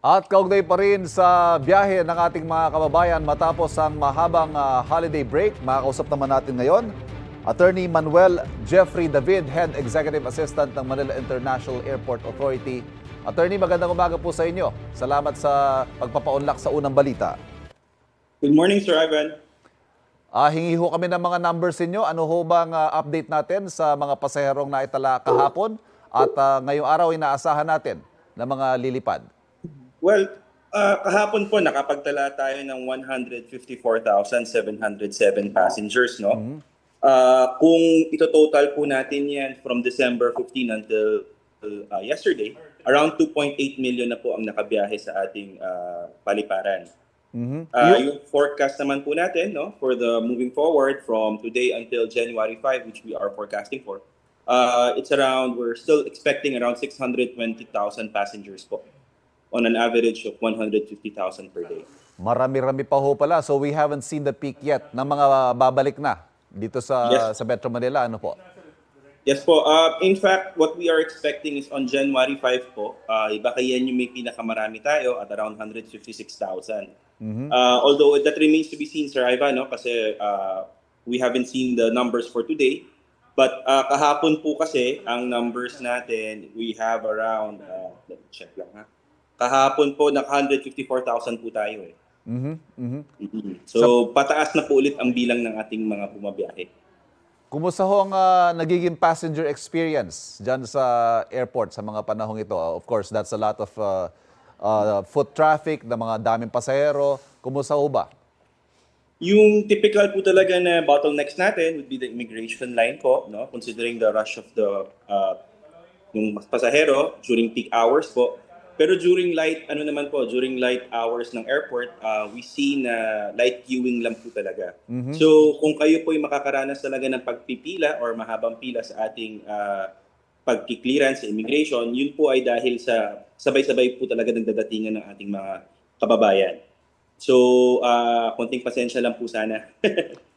At kaugnay pa rin sa biyahe ng ating mga kababayan matapos ang mahabang holiday break, makakausap naman natin ngayon, Attorney Manuel Jeffrey David, Head Executive Assistant ng Manila International Airport Authority. Attorney, magandang umaga po sa inyo. Salamat sa pagpapaunlak sa unang balita. Good morning, Sir Ivan. Hingi ho kami ng mga numbers inyo. Ano ho bang update natin sa mga pasaherong naitala kahapon at ngayong araw inaasahan natin na mga lilipad? Well, kahapon po nakapagtala tayo ng 154,707 passengers, no? Kung ito-total po natin yan from December 15 until yesterday, around 2.8 million na po ang nakabiyahe sa ating paliparan. Yung forecast naman po natin, no, for the moving forward from today until January 5, which we are forecasting for, we're still expecting around 620,000 passengers po, on an average of 150,000 per day. Marami-rami pa ho pala. So we haven't seen the peak yet ng mga babalik na dito sa Metro Manila. Ano po? Yes po. In fact, what we are expecting is on January 5 po, baka yan yung may pinakamarami tayo at around 156,000. Although that remains to be seen, Sir Ivan, no? Kasi we haven't seen the numbers for today. But kahapon po kasi, ang numbers natin, we have around, let me check lang ha. Kahapon po, 154,000 po tayo eh. So, pataas na po ulit ang bilang ng ating mga bumabiyahe. Kumusta ho ang nagiging passenger experience dyan sa airport sa mga panahong ito? Of course, that's a lot of foot traffic, na mga daming pasahero. Kumusta ho ba? Yung typical po talaga na bottlenecks natin would be the immigration line po, no? Considering the rush of the yung pasahero during peak hours po. Pero during light hours ng airport, we see na light queuing lang po talaga. So kung kayo po ay makakaranas talaga ng pagpipila or mahabang pila sa ating pagki-clearance sa immigration, yun po ay dahil sa sabay-sabay po talaga ng dadatingan ng ating mga kababayan. So konting pasensya lang po sana.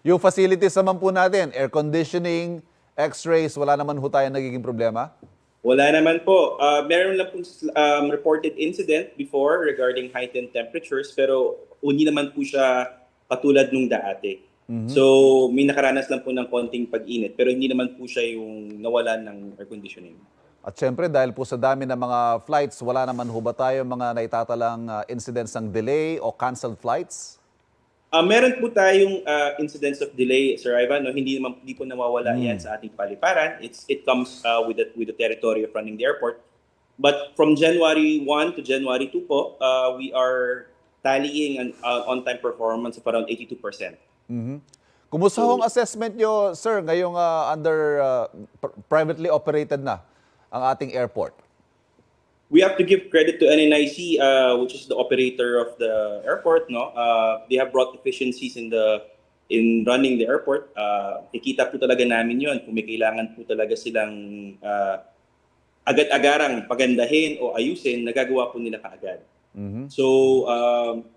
Yung facilities naman po natin, air conditioning, x-rays, wala naman ho tayong nagiging problema? Wala naman po. Meron lang pong reported incident before regarding heightened temperatures, pero hindi naman po siya katulad nung dati. So may nakaranas lang po ng konting pag-init, pero hindi naman po siya yung nawalan ng air conditioning. At syempre, dahil po sa dami ng mga flights, wala naman ho ba tayo mga naitatalang incidents ng delay o canceled flights? Meron po tayong incidents of delay, Sir Ivan. No? Hindi po nawawala yan sa ating paliparan. It comes with the territory of running the airport. But from January 1 to January 2 po, we are tallying an on-time performance of around 82%. Kumusta hong assessment nyo, sir, ngayong privately operated na ang ating airport? We have to give credit to NNIC, which is the operator of the airport. No, they have brought efficiencies in running the airport. Ikita po talaga namin yun. Kung may kailangan po talaga silang agad-agarang pagandahin o ayusin, nagagawa po nila kaagad. So,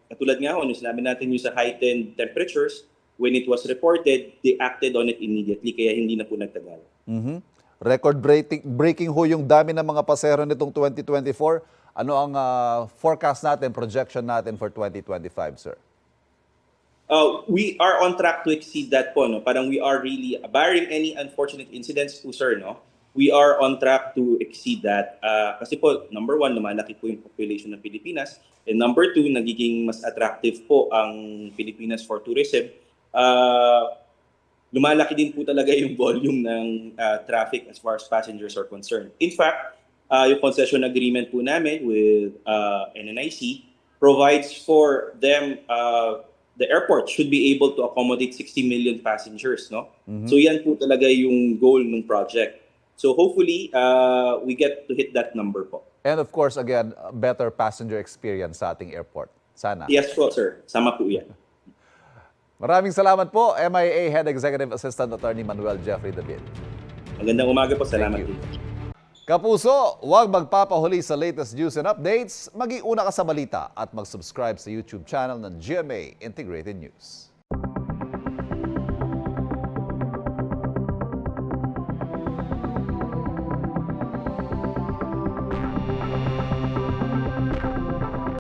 katulad nga yung sinabi natin yung sa heightened temperatures, when it was reported, they acted on it immediately, kaya hindi na po nagtagal. Record-breaking ho yung dami ng mga pasahero nitong 2024. Ano ang forecast natin, projection natin for 2025, sir? We are on track to exceed that po. No? Parang we are really, barring any unfortunate incidents po, sir, no? We are on track to exceed that. Kasi po, number one, lumalaki po yung population ng Pilipinas. And number two, nagiging mas attractive po ang Pilipinas for tourism. Lumalaki din po talaga yung volume ng traffic as far as passengers are concerned. In fact, yung concession agreement po namin with NNIC provides for them, the airport should be able to accommodate 60 million passengers. No? So yan po talaga yung goal ng project. So hopefully, we get to hit that number po. And of course, again, better passenger experience sa ating airport. Sana. Yes po, sir. Sama po yan. Maraming salamat po, MIA Head Executive Assistant Attorney Manuel Jeffrey David. Magandang umaga po. Salamat po. Kapuso, huwag magpapahuli sa latest news and updates. Mag-iuna ka sa balita at mag-subscribe sa YouTube channel ng GMA Integrated News.